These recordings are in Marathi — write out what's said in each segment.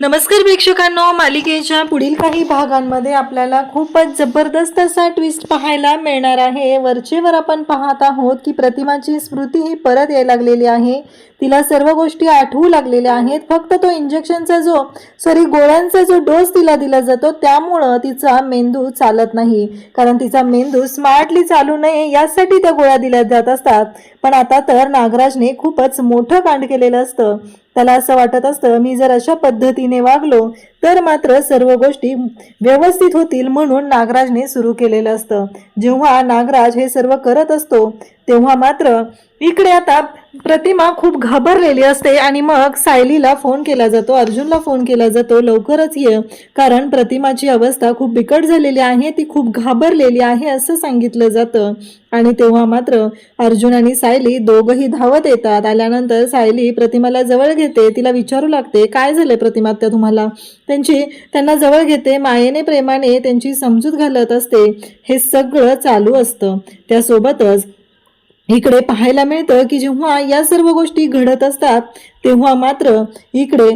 नमस्कार प्रेक्षकांनो, मालिकेच्या पुढील काही भागांमध्ये आपल्याला खूपच जबरदस्त असा ट्विस्ट पाहायला मिळणार आहे। वरचेवर आपण पाहत आहोत की प्रतिमाची स्मृती ही परत यायला लागलेली आहे। तिला सर्व गोष्टी आठवू लागलेल्या आहेत। फक्त तो इंजेक्शनचा गोळ्यांचा जो डोस तिला दिला जातो त्यामुळे तिचा मेंदू चालत नाही, कारण तिचा मेंदू स्मार्टली चालू नये यासाठी त्या गोळ्या दिल्या जात असतात। पण आता तर नागराजने खूपच मोठं कांड केलेलं असतं। त्याला असं वाटत असतं, मी जर अशा पद्धतीने वागलो तर मात्र सर्व गोष्टी व्यवस्थित होतील, म्हणून नागराजने सुरू केलेलं असतं। जेव्हा नागराज हे सर्व करत असतो तेव्हा मात्र इकडे आता प्रतिमा खूप घाबरलेली असते आणि मग सायलीला फोन केला जातो, अर्जुनला फोन केला जातो, लवकरच ये, कारण प्रतिमाची अवस्था खूप बिकट झालेली आहे, ती खूप घाबरलेली आहे असं सांगितलं जातं। आणि तेव्हा मात्र अर्जुन आणि सायली दोघंही धावत येतात। आल्यानंतर सायली प्रतिमाला जवळ घेते, तिला विचारू लागते, काय झालंय प्रतिमा त्या तुम्हाला? त्यांना जवळ घेते, मायेने प्रेमाने त्यांची समजूत घालत असते। हे सगळं चालू असतं। त्यासोबतच इकडे पाहायला मिळतं की जेव्हा या सर्व गोष्टी घडत असतात तेव्हा मात्र इकडे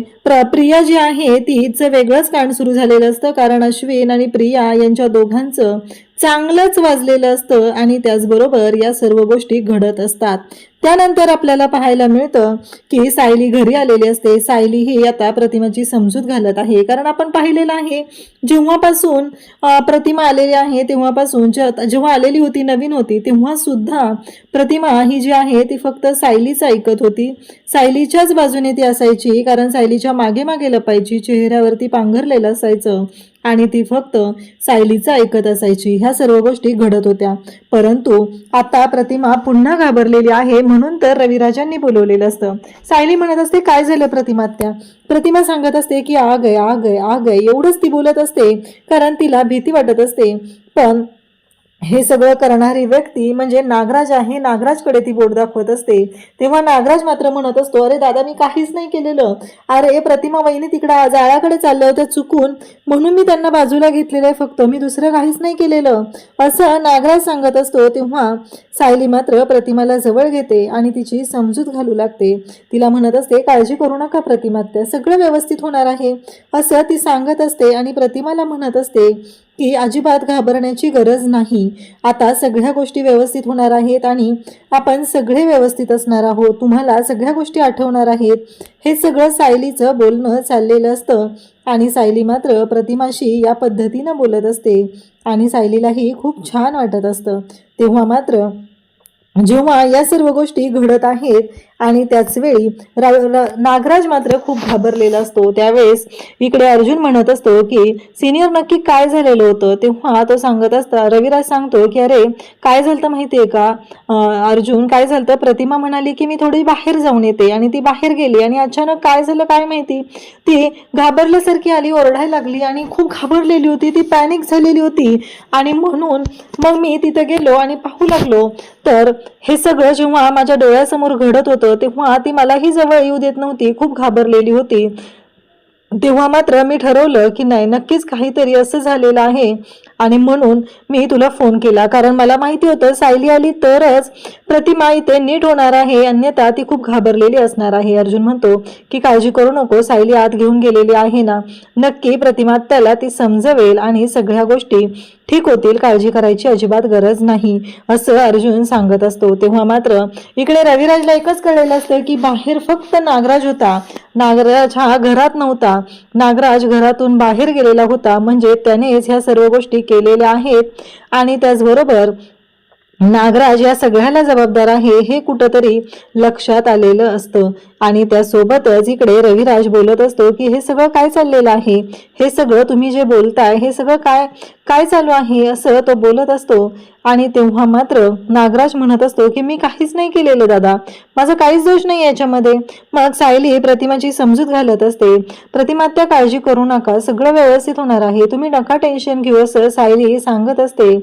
प्रिया जी आहे तिचं वेगळंच कांड सुरू झालेलं असतं, कारण अश्विन आणि प्रिया यांच्या दोघांचं चांगलंच वाजलेलं असतं आणि त्याचबरोबर या सर्व गोष्टी घडत असतात। त्यानंतर आपल्याला पाहायला मिळतं की सायली घरी आलेली असते। सायली ही आता प्रतिमाची समजूत घालत आहे, कारण आपण पाहिलेलं आहे जेव्हापासून प्रतिमा आलेली आहे तेव्हापासून जेव्हा आलेली होती, नवीन होती, तेव्हा सुद्धा प्रतिमा ही जी आहे ती फक्त सायलीच ऐकत होती, सायलीच्याच बाजूने ती असायची, कारण सायलीच्या मागे मागे लपायची, चेहऱ्यावरती पांघरलेलं असायचं आणि ती फक्त सायलीचं ऐकत असायची। ह्या सर्व गोष्टी घडत होत्या, परंतु आता प्रतिमा पुन्हा घाबरलेली आहे, म्हणून तर रविराजांनी बोलवलेलं असतं। सायली म्हणत असते, काय झालं प्रतिमा? प्रतिमा सांगत असते की आ गए आ गए आ गए, एवढंच ती बोलत असते, कारण तिला भीती वाटत असते। पण हे सगळं करणारी व्यक्ती म्हणजे नागराज आहे, नागराजकडे ती बोट दाखवत असते। तेव्हा नागराज मात्र म्हणत असतो, अरे दादा मी काहीच नाही केलेलं, अरे प्रतिमा वहिनी तिकडे जाळ्याकडे चाललं होतं चुकून, म्हणून मी त्यांना बाजूला घेतलेलं आहे, फक्त मी दुसरं काहीच नाही केलेलं, असं नागराज सांगत असतो। तेव्हा सायली मात्र प्रतिमाला जवळ घेते आणि तिची समजूत घालू लागते। तिला म्हणत असते, काळजी करू नका प्रतिमा, सगळं व्यवस्थित होणार आहे असं ती सांगत असते आणि प्रतिमाला म्हणत असते की अजिबात घाबरण्याची गरज नाही, आता सगळ्या गोष्टी व्यवस्थित होणार आहेत आणि आपण सगळे व्यवस्थित असणार आहोत, तुम्हाला सगळ्या गोष्टी आठवणार आहेत। हे सगळं सायलीचं बोलणं चाललेलं असतं आणि सायली मात्र प्रतिमाशी या पद्धतीनं बोलत असते आणि सायलीलाही खूप छान वाटत असतं। तेव्हा मात्र जेव्हा या सर्व गोष्टी घडत आहेत आणि त्याच वेळी नागराज मात्र खूप घाबरलेला असतो, त्यावेळेस इकडे अर्जुन म्हणत असतो की सिनियर नक्की काय झालेलं होतं? तेव्हा तो सांगत असता, रविराज सांगतो की अरे काय झालं माहितीये का अर्जुन, काय झालं? प्रतिमा म्हणाली की मी थोडी बाहेर जाऊन येते आणि ती बाहेर गेली आणि अचानक काय झालं काय माहिती, ती घाबरल्यासारखी आली, ओरडायला लागली आणि खूप घाबरलेली होती, ती पॅनिक झालेली होती आणि म्हणून मग मी तिथे गेलो आणि पाहू लागलो, तर हे सगळं जेव्हा माझ्या डोळ्यासमोर घडत होतं तेव्हा ती मलाही जवळ येऊ देत नव्हती, खूप घाबरलेली होती। तेव्हा मात्र मी ठरवलं की नाही, नक्कीच काहीतरी असं झालेलं आहे आणि म्हणून मी तुला फोन केला, कारण मला माहिती होतं सायली आली तरच प्रतिमा इथे नीट होणार आहे, अन्यथा ती खूप घाबरलेली असणार आहे। अर्जुन म्हणतो की काळजी करू नको, सायली आत घेऊन गेलेली आहे ना, नक्की प्रतिमा त्याला ती समजवेल आणि सगळ्या गोष्टी ठीक होतील, काळजी करायची अजिबात गरज नाही असं अर्जुन सांगत असतो। तेव्हा मात्र इकडे रविराजला एकच कळलेलं असतं की बाहेर फक्त नागराज होता, नागराज हा घरात नव्हता, नागराज घरातून बाहेर गेलेला होता, म्हणजे त्यानेच ह्या सर्व गोष्टी केलेल्या आहेत आणि त्याचबरोबर नागराज या सगळ्याला जबाबदार आहे हे कुठंतरी लक्षात आलेलं असतं। आणि त्यासोबतच इकडे रविराज बोलत असतो की हे सगळं काय चाललेलं आहे, हे सगळं तुम्ही जे बोलताय हे सगळं काय काय चालू आहे असं तो बोलत असतो। आणि तेव्हा मात्र नागराज म्हणत असतो की मी काहीच नाही केलेलं दादा, माझा काहीच दोष नाही याच्यामध्ये। मग सायली प्रतिमाची समजूत घालत असते, प्रतिमा त्या काळजी करू नका, सगळं व्यवस्थित होणार आहे, तुम्ही नका टेन्शन घेऊ असं सायली सांगत असते।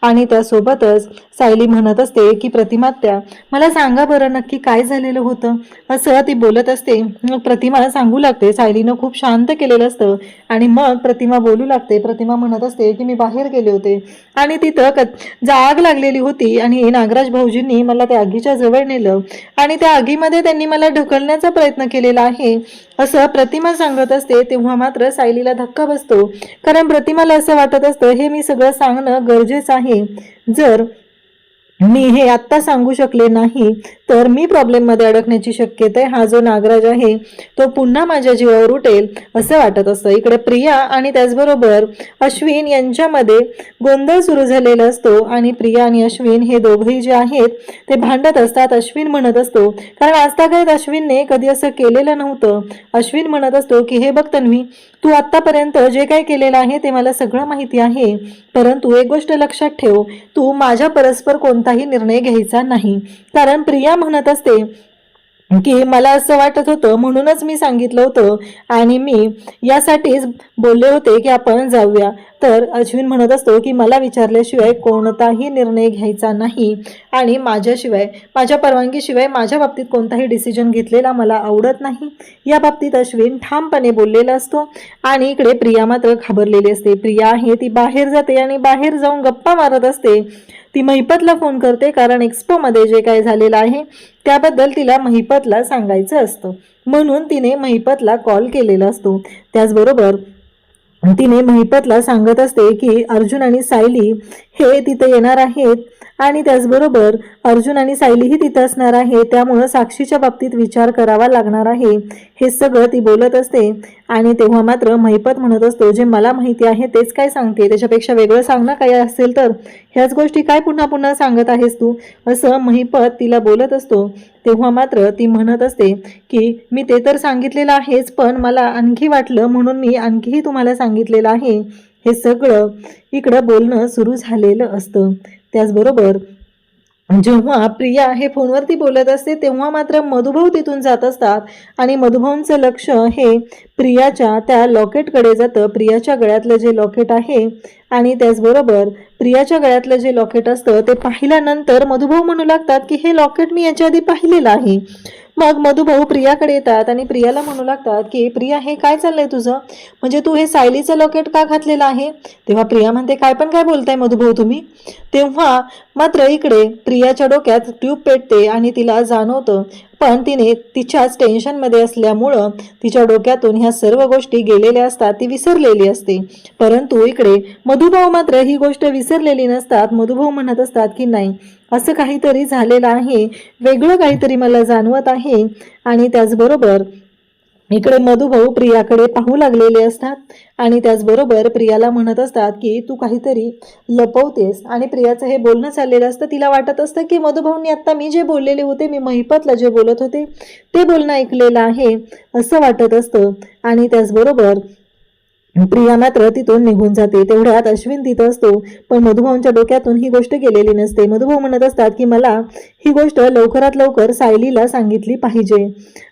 आणि त्यासोबतच सायली म्हणत असते की प्रतिमात्या मला सांगा बरं नक्की काय झालेलं होतं असं ती बोलत असते। मग प्रतिमा सांगू लागते, सायलीनं खूप शांत केलेलं असतं आणि मग प्रतिमा बोलू लागते। प्रतिमा म्हणत असते की मी बाहेर गेले होते आणि तिथं आग लागलेली होती आणि नागराज भाऊजींनी मला त्या आगीच्या जवळ नेलं आणि त्या आगीमध्ये त्यांनी मला ढकलण्याचा प्रयत्न केलेला आहे असं प्रतिमा सांगत असते. तेव्हा मात्र सायलीला धक्का बसतो, कारण प्रतिमाला असं वाटत असतं हे मी सगळं सांगणं गरजेचं आहे. जर मी हे आत्ता सांगू शकले नाही तर मी प्रॉब्लेममध्ये अडकण्याची शक्यता आहे. हा जो नागराज आहे तो पुन्हा माझ्या जीवावर उठेल असं वाटत असतं. इकडे प्रिया आणि त्याचबरोबर अश्विन यांच्यामध्ये गोंधळ सुरू झालेला असतो आणि प्रिया आणि अश्विन हे दोघंही जे आहेत ते भांडत असतात. अश्विन म्हणत असतो, कारण आजतागायत अश्विनने कधी असं केलेलं नव्हतं. अश्विन म्हणत असतो की हे बघ तन्वी, तू आतापर्यंत जे काही केलेलं आहे ते मला सगळं माहिती आहे, परंतु एक गोष्ट लक्षात ठेव, तू माझ्या परस्पर कोणताही निर्णय घ्यायचा नाही. कारण प्रिया म्हणत असते की मला असं वाटत होतं म्हणूनच मी सांगितलं होतं आणि मी यासाठीच बोलले होते की आपण जाऊया. तर अश्विन म्हणत असतो की मला विचारल्याशिवाय कोणताही निर्णय घ्यायचा नाही आणि माझ्या परवानगीशिवाय माझ्या बाबतीत कोणताही डिसिजन घेतलेला मला आवडत नाही. या बाबतीत अश्विन ठामपणे बोललेला असतो आणि इकडे प्रिया मात्र घाबरलेली असते. प्रिया आहे ती बाहेर जाते आणि बाहेर जाऊन गप्पा मारत असते. ती महिपतला फोन करते, कारण एक्स्पोमध्ये जे काय झालेलं आहे त्याबद्दल तिला महिपतला सांगायचं असतं, म्हणून तिने महिपतला कॉल केलेला असतो. त्याचबरोबर तिने महिपतला सांगत असते की अर्जुन आणि सायली हे तिथे येणार आहेत आणि त्याचबरोबर अर्जुन आणि सायलीही तिथे असणार आहे, त्यामुळं साक्षीच्या बाबतीत विचार करावा लागणार आहे. हे सगळं ती बोलत असते आणि तेव्हा मात्र महिपत म्हणत असतो जे मला माहिती आहे तेच काय सांगते, त्याच्यापेक्षा वेगळं सांगणं काय असेल तर, ह्याच गोष्टी काय पुन्हा पुन्हा सांगत आहेस तू, असं महिपत तिला बोलत असतो. तेव्हा मात्र ती म्हणत असते की मी ते तर सांगितलेलं आहेच, पण मला आणखी वाटलं म्हणून मी आणखीही तुम्हाला सांगितलेलं आहे. हे सगळं इकडं बोलणं सुरू झालेलं असतं. त्याचबरोबर जेव्हा प्रिया हे फोनवरती बोलत असते तेव्हा मात्र मधुभाऊ तिथून जात असतात आणि मधुभाऊंचं लक्ष हे प्रियाच्या त्या लॉकेटकडे जातं. प्रियाच्या गळ्यातलं जे लॉकेट आहे आणि त्याचबरोबर प्रियाच्या गळ्यातलं जे लॉकेट असतं ते पाहिल्यानंतर मधुभाऊ म्हणू लागतात की हे लॉकेट मी याच्या आधी पाहिलेलं आहे. मग मधुभाऊ प्रियाकडे येतात आणि प्रियाला म्हणू लागतात की प्रिया हे काय चाललंय तुझं, म्हणजे तू हे सायलीचं लॉकेट का घातलेलं आहे. तेव्हा प्रिया म्हणते काय बोलताय मधुभाऊ तुम्ही. तेव्हा मात्र इकडे प्रियाच्या डोक्यात ट्यूब पेटते आणि तिला जाणवतं, पण तिने तिच्याच टेन्शनमध्ये असल्यामुळं तिच्या डोक्यातून ह्या सर्व गोष्टी गेलेल्या असतात, ती विसरलेली असते. परंतु इकडे मधुभाऊ मात्र ही गोष्ट विसरलेली नसतात. मधुभाऊ म्हणत असतात की नाही, असं काहीतरी झालेलं आहे, वेगळं काहीतरी मला जाणवत आहे. आणि त्याचबरोबर इकडे मधुभाऊ प्रियाकडे पाहू लागलेले असतात आणि त्याचबरोबर प्रियाला म्हणत असतात की तू काहीतरी लपवतेस. आणि प्रियाचं हे बोलणं चाललेलं असतं. तिला वाटत असतं की मधुभाऊंनी आत्ता मी जे बोललेले होते, मी महिपतला जे बोलत होते ते बोलणं ऐकलेलं आहे असं वाटत असतं. आणि त्याचबरोबर प्रिया मात्र तिथून निघून जाते. तेवढ्यात अश्विन तिथं असतो, पण मधुभाऊंच्या डोक्यातून ही गोष्ट गेलेली नसते. मधुभाऊ म्हणत असतात की मला ही गोष्ट लवकरात लवकर सायलीला सांगितली पाहिजे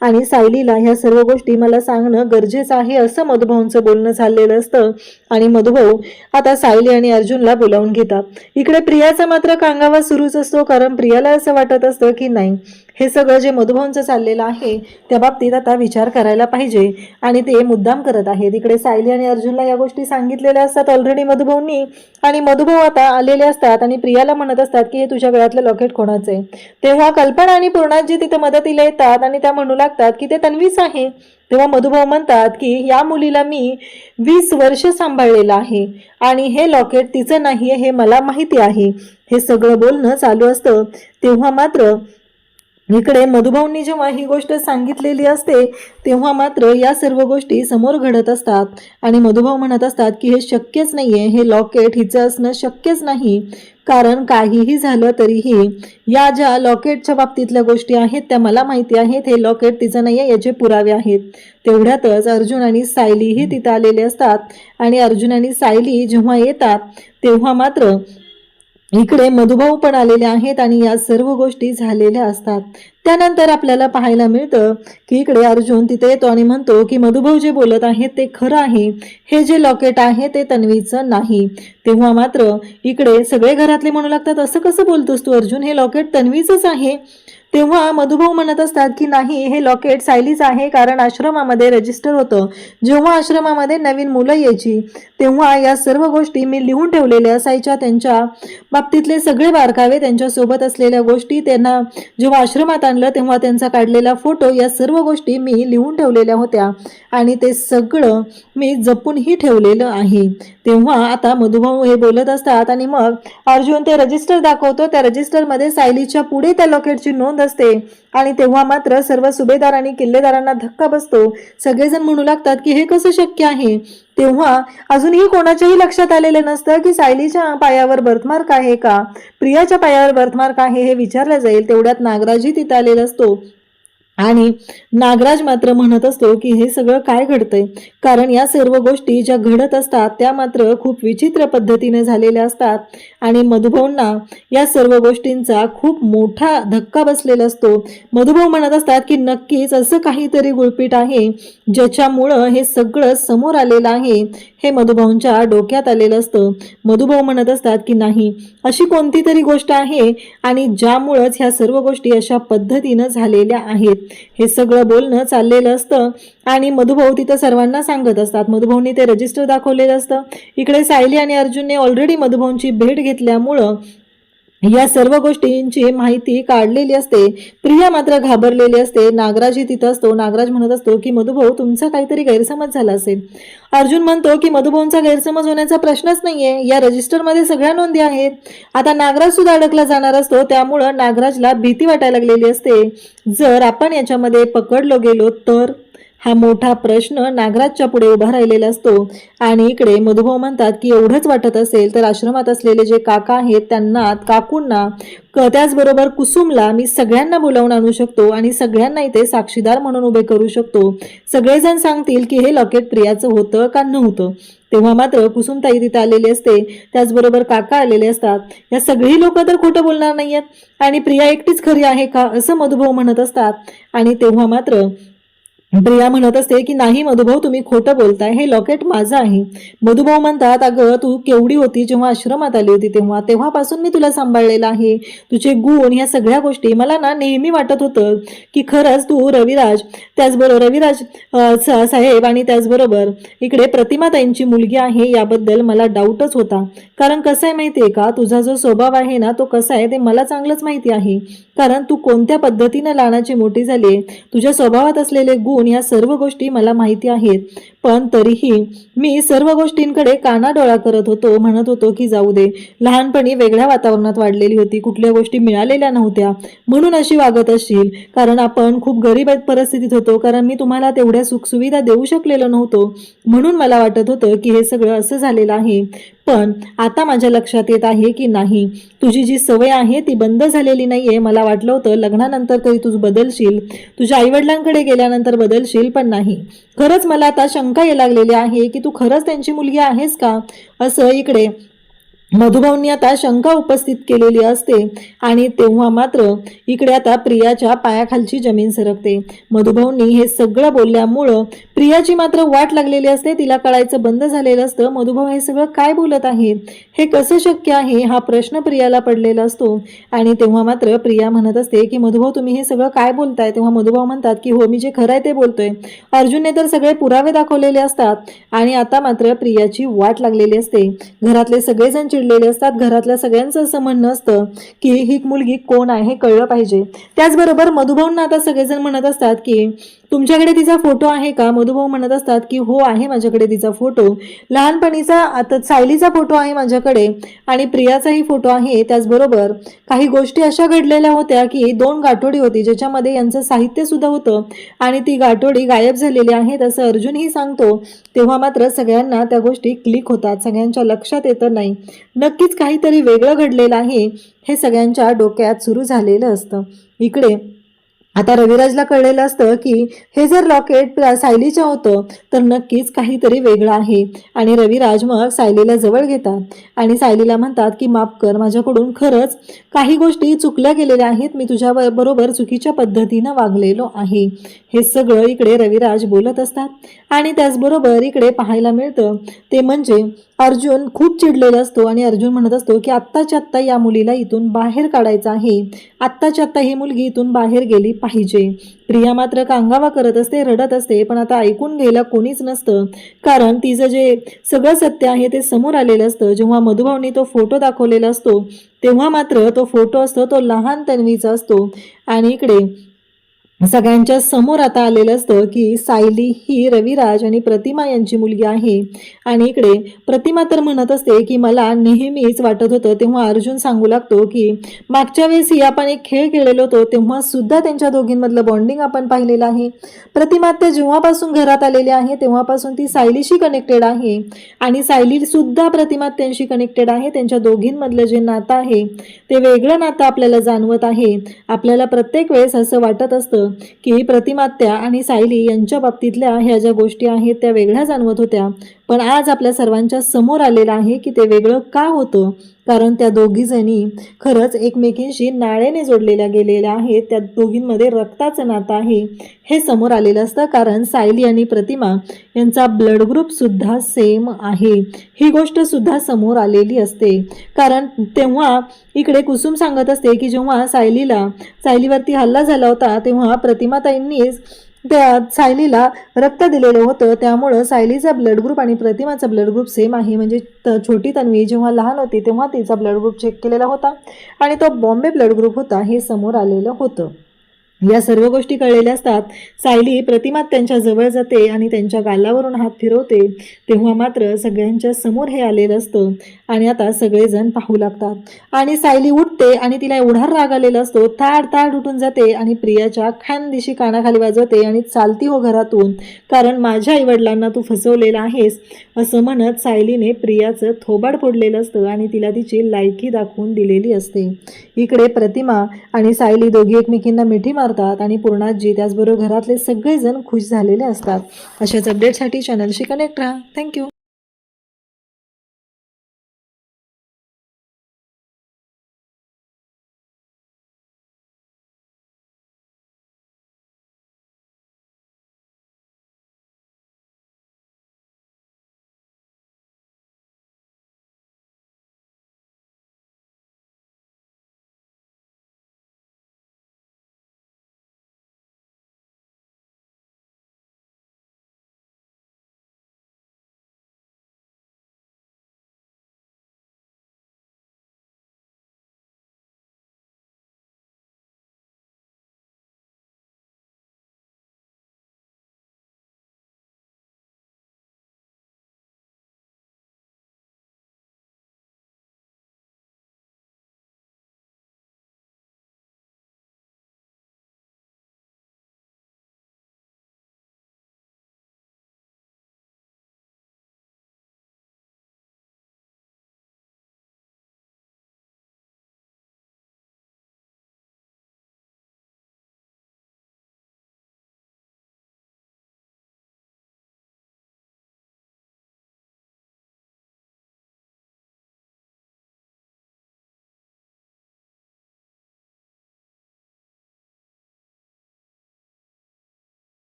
आणि सायलीला ह्या सर्व गोष्टी मला सांगणं गरजेचं आहे असं मधुभाऊंचं बोलणं चाललेलं असतं. आणि मधुभाऊ आता सायली आणि अर्जुनला बोलावून घेतात. इकडे प्रियाचा मात्र कांगावा सुरूच असतो, कारण प्रियाला असं वाटत असतं की नाही, हे सगळं जे मधुभाऊंचं चाललेलं आहे त्या बाबतीत आता विचार करायला पाहिजे आणि ते मुद्दाम करत आहेत. इकडे सायली आणि अर्जुनला या गोष्टी सांगितलेल्या असतात ऑलरेडी मधुभाऊंनी आणि मधुभाऊ आता आलेले असतात आणि प्रियाला म्हणत असतात की हे तुझ्या गळ्यातलं लॉकेट कोणाचं आहे. तेव्हा कल्पना आणि पूर्णाजी तिथे मदतीला येतात आणि त्या म्हणू लागतात की ते तन्वीच आहे. तेव्हा मधुभाऊ म्हणतात की या मुलीला मी 20 वर्ष सांभाळलेलं आहे आणि हे लॉकेट तिचं नाहीये हे मला माहिती आहे. हे सगळं बोलणं चालू असतं. तेव्हा मात्र इकडे मधुभाऊंनी जेव्हा ही गोष्ट सांगितलेली असते तेव्हा मात्र या सर्व गोष्टी समोर घडत असतात आणि मधुभाऊ म्हणत असतात की हे शक्यच नाहीये, हे लॉकेट हिचं असणं शक्यच नाही, कारण काहीही झालं तरीही या ज्या लॉकेटच्या बाबतीतल्या गोष्टी आहेत त्या मला माहिती आहेत, हे लॉकेट तिचं नाहीये याचे पुरावे आहेत. तेवढ्यातच अर्जुन आणि सायलीही तिथं आलेले असतात आणि अर्जुन आणि सायली जेव्हा येतात तेव्हा मात्र इकडे मधुभाऊ पण आलेले आहेत आणि या सर्व गोष्टी झालेल्या असतात. त्यानंतर आपल्याला पाहायला मिळतं की इकडे अर्जुन तिथे येतो आणि म्हणतो की मधुभाऊ जे बोलत आहेत ते खरं आहे, हे जे लॉकेट आहे ते तन्वीचं नाही. तेव्हा मात्र इकडे सगळे घरातले म्हणू लागतात असं कसं बोलतोस तू अर्जुन, हे लॉकेट तन्वीचंच आहे. तेव्हा मधुभाऊ म्हणत असतात की नाही, हे लॉकेट सायलीच आहे, कारण आश्रमामध्ये रजिस्टर होतं. जेव्हा आश्रमामध्ये नवीन मुलं यायची तेव्हा या सर्व गोष्टी मी लिहून ठेवलेल्या असायच्या. त्यांच्या बाबतीतले सगळे बारकावे, त्यांच्यासोबत असलेल्या गोष्टी, त्यांना जेव्हा आश्रमात आणलं तेव्हा त्यांचा काढलेला फोटो, या सर्व गोष्टी मी लिहून ठेवलेल्या होत्या आणि ते सगळं मी जपूनही ठेवलेलं आहे. तेव्हा आता मधुभाऊ हे बोलत असतात आणि मग अर्जुन ते रजिस्टर दाखवतो. त्या रजिस्टरमध्ये सायलीच्या पुढे त्या लॉकेटची नोंद असते आणि तेव्हा मात्र सर्व सुभेदार आणि किल्लेदारांना धक्का बसतो. सगळेजण म्हणू लागतात की हे कसं शक्य आहे. तेव्हा अजूनही कोणाच्याही लक्षात आलेलं नसतं की सायलीच्या पायावर बर्थमार्क आहे का, प्रियाच्या पायावर बर्थमार्क आहे हे विचारलं जाईल. तेवढ्यात नागराजही तिथं आलेला असतो आणि नागराज मात्र म्हणत असतो की हे सगळं काय घडतंय, कारण या सर्व गोष्टी ज्या घडत असतात त्या मात्र खूप विचित्र पद्धतीने झालेल्या असतात आणि मधुभाऊंना या सर्व गोष्टींचा खूप मोठा धक्का बसलेला असतो. मधुभाऊ म्हणत असतात की नक्कीच असं काहीतरी गुळपीट आहे ज्याच्यामुळं हे सगळं समोर आलेलं आहे, हे मधुभाऊंच्या डोक्यात आलेलं असतं. मधुभाऊ म्हणत असतात की नाही, अशी कोणती तरी गोष्ट आहे आणि ज्यामुळंच ह्या सर्व गोष्टी अशा पद्धतीनं झालेल्या आहेत. हे सगळं बोलणं चाललेलं असतं आणि मधुभाऊ तिथं सर्वांना सांगत असतात. मधुभाऊंनी ते रजिस्टर दाखवलेलं असतं. इकडे सायली आणि अर्जुनने ऑलरेडी मधुभाऊंची भेट घेतल्यामुळं या सर्व गोष्टींची माहिती काढलेली असते. प्रिया मात्र घाबरलेली असते. नागराजही तिथं असतो. नागराज म्हणत असतो की मधुभाऊ, तुमचा काहीतरी गैरसमज झाला असेल. अर्जुन म्हणतो की मधुभाऊंचा गैरसमज होण्याचा प्रश्नच नाहीये, या रजिस्टरमध्ये सगळ्या नोंदी आहेत. आता नागराज सुद्धा अडकला जाणार असतो, त्यामुळं नागराजला भीती वाटायला लागलेली असते. जर आपण याच्यामध्ये पकडलो गेलो तर हा मोठा प्रश्न नागराजच्या पुढे उभा राहिलेला असतो. आणि इकडे मधुभाऊ म्हणतात की एवढंच वाटत असेल तर आश्रमात असलेले जे काका आहेत त्यांना, काकूंना, त्याचबरोबर कुसुमला मी सगळ्यांना बोलावून आणू शकतो आणि सगळ्यांना इथे साक्षीदार म्हणून उभे करू शकतो. सगळेजण सांगतील की हे लॉकेट प्रियाचं होतं का नव्हतं. तेव्हा मात्र कुसुमताई तिथे आलेली असते, त्याचबरोबर काका आलेले असतात. या सगळी लोक तर खोटं बोलणार नाहीयेत आणि प्रिया एकटीच खरी आहे का, असं मधुभाऊ म्हणत असतात. आणि तेव्हा मात्र प्रिया म्हणत असते की नाही मधुभाऊ, तुम्ही खोटं बोलताय, हे लॉकेट माझं आहे. मधुभाऊ म्हणतात, अगं तू केवढी होती जेव्हा आश्रमात आली होती तेव्हापासून मी तुला सांभाळलेलं आहे. तुझे गुण, ह्या सगळ्या गोष्टी मला ना नेहमी वाटत होतं की खरंच तू रविराज, त्याचबरोबर रविराज साहेब आणि त्याचबरोबर इकडे प्रतिमाताईंची मुलगी आहे, याबद्दल मला डाऊटच होता. कारण कसं आहे माहिती आहे का, तुझा जो स्वभाव आहे ना तो कसा आहे ते मला चांगलंच माहिती आहे. कारण तू कोणत्या पद्धतीने लहानाची मोठी झाली, तुझ्या स्वभावात असलेले गुण, या सर्व गोष्टी मला माहिती आहेत. पण तरीही मी सर्व गोष्टींकडे कानाडोळा करत होतो, म्हणत होतो की जाऊ दे, लहानपणी वेगळ्या वातावरणात वाढलेली होती, कुठल्या गोष्टी मिळालेल्या नव्हत्या म्हणून अशी वागत असशील. कारण आपण खूप गरीब परिस्थितीत होतो, कारण मी तुम्हाला तेवढ्या सुखसुविधा देऊ शकलेलो नव्हतो, म्हणून मला वाटत होतं की हे सगळं असं झालेलं आहे. पण आता माझ्या लक्षात येत आहे की नाही, तुझी जी सवय आहे ती बंद झालेली नाहीये. मला वाटलं होतं लग्नानंतर तरी तू बदलशील, तुझ्या आईवडिलांकडे गेल्यानंतर बदलशील, पण नाही. खरंच मला आता शंका यायला लागलेली आहे की तू खरंच त्यांची मुलगी आहेस का, असं इकडे मधुभाऊंनी आता शंका उपस्थित केलेली असते. आणि तेव्हा मात्र इकडे आता प्रियाच्या पायाखालची जमीन सरकते. मधुभाऊंनी हे सगळं बोलल्यामुळं प्रियाची मात्र वाट लागलेली असते, तिला कळायचं बंद झालेलं असतं. मधुभाऊ हे सगळं काय बोलत आहेत, हे कसं शक्य आहे, हा प्रश्न प्रियाला पडलेला असतो. आणि तेव्हा मात्र प्रिया म्हणत असते की मधुभाऊ, तुम्ही हे सगळं काय बोलताय. तेव्हा मधुभाऊ म्हणतात की हो, मी जे खरं आहे ते बोलतोय. अर्जुनने तर सगळे पुरावे दाखवलेले असतात. आणि आता मात्र प्रियाची वाट लागलेली असते. घरातले सगळेजण चिडलेले असतात. घरातल्या सगळ्यांचं असं म्हणणं असतं की ही मुलगी कोण आहे हे कळलं पाहिजे. त्याचबरोबर मधुभाऊंना आता सगळेजण म्हणत असतात की तुमच्याकडे तिचा फोटो आहे का. मधुभाऊ म्हणत असतात की हो आहे माझ्याकडे तिचा फोटो, लहानपणीचा, आता सायलीचा फोटो आहे माझ्याकडे आणि प्रियाचाही फोटो आहे. त्याचबरोबर काही गोष्टी अशा घडलेल्या होत्या की 2 गाठोडी होती ज्याच्यामध्ये यांचं साहित्य सुद्धा होतं आणि ती गाठोडी गायब झालेली आहे, असं अर्जुनही सांगतो. तेव्हा मात्र सगळ्यांना त्या गोष्टी क्लिक होतात, सगळ्यांच्या लक्षात येतं नाही, नक्कीच काहीतरी वेगळं घडलेलं आहे, हे सगळ्यांच्या डोक्यात सुरू झालेलं असतं. इकडे आता रविराजला कळलेलं असतं की हे जर लॉकेट सायलीचं होतं तर नक्कीच काहीतरी वेगळं आहे. आणि रविराज मग सायलीला जवळ घेतात आणि सायलीला म्हणतात की माफ कर, माझ्याकडून खरंच काही गोष्टी चुकल्या गेलेल्या आहेत, मी तुझ्या बरोबर चुकीच्या पद्धतीनं वागलेलो आहे. हे सगळं इकडे रविराज बोलत असतात. आणि त्याचबरोबर इकडे पाहायला मिळतं ते म्हणजे अर्जुन खूप चिडलेला असतो आणि अर्जुन म्हणत असतो की आत्ताच्या आत्ता या मुलीला इथून बाहेर काढायचं आहे, आत्ताच्या आत्ता ही मुलगी इथून बाहेर गेली पाहिजे. प्रिया मात्र कांगावा करत असते, रडत असते, पण आता ऐकून घ्यायला कोणीच नसतं. कारण तिचं जे सगळं सत्य आहे ते समोर आलेलं असतं. जेव्हा मधुभाऊनी तो फोटो दाखवलेला असतो तेव्हा मात्र तो फोटो असतो तो लहान तन्वीचा असतो. आणि इकडे सगळ्यांच्या समोर आता आलेलं असतं की सायली ही रविराज आणि प्रतिमा यांची मुलगी आहे. आणि इकडे प्रतिमा तर म्हणत असते की मला नेहमीच वाटत होतं. तेव्हा अर्जुन सांगू लागतो की मागच्या वेळेस ही आपण एक खेळ खेळलेलो होतो तेव्हा सुद्धा त्यांच्या दोघींमधलं बॉन्डिंग आपण पाहिलेलं आहे. प्रतिमा ते जेव्हापासून घरात आलेली आहे तेव्हापासून ती सायलीशी कनेक्टेड आहे आणि सायली सुद्धा प्रतिमा त्यांशी कनेक्टेड आहे. त्यांच्या दोघींमधलं जे नातं आहे ते वेगळं नातं आपल्याला जाणवत आहे. आपल्याला प्रत्येक वेळेस असं वाटत असतं की प्रतिमात्या आणि सायली यांच्या बाबतीतल्या ह्या ज्या गोष्टी आहेत त्या वेगळ्या जाणवत होत्या, पण आज आपल्या सर्वांच्या समोर आलेलं आहे की ते वेगळं का होतं. कारण त्या दोघीजणी खरंच एकमेकींशी नाळेने जोडलेल्या गेलेल्या आहेत. त्या दोघींमध्ये रक्ताचं नातं आहे हे समोर आलेलं असतं. कारण सायली आणि प्रतिमा यांचा ब्लड ग्रुप सुद्धा सेम आहे, ही गोष्ट सुद्धा समोर आलेली असते. कारण तेव्हा इकडे कुसुम सांगत असते की जेव्हा सायलीवरती हल्ला झाला होता तेव्हा प्रतिमाताईंनीच त्या सायलीला रक्त दिलेलं होतं, त्यामुळं सायलीचा ब्लड ग्रुप आणि प्रतिमाचा ब्लड ग्रुप सेम आहे. म्हणजे छोटी तन्वी जेव्हा लहान होती तेव्हा तिचा ब्लड ग्रुप चेक केलेला होता आणि तो बॉम्बे ब्लड ग्रुप होता हे समोर आलेलं होतं. या सर्व गोष्टी कळलेल्या असतात. सायली प्रतिमा त्यांच्या जवळ जाते आणि त्यांच्या गालावरून हात फिरवते तेव्हा मात्र सगळ्यांच्या समोर हे आलेलं असतं. आणि आता सगळेजण पाहू लागतात आणि सायली उठते आणि तिला एवढा राग आलेला असतो, ताड उठून जाते आणि प्रियाच्या खानदिशी कानाखाली वाजवते आणि चालती हो घरातून, कारण माझ्या आईवडिलांना तू फसवलेला आहेस असं म्हणत सायलीने प्रियाचं थोबाड फोडलेलं असतं आणि तिला तिची लायकी दाखवून दिलेली असते. इकडे प्रतिमा आणि सायली दोघी एकमेकींना मिठी मारतात आणि पूर्णाजी त्याचबरोबर घरातले सगळेजण खुश झालेले असतात. अशाच अपडेटसाठी चॅनलशी कनेक्ट राहा. थँक्यू.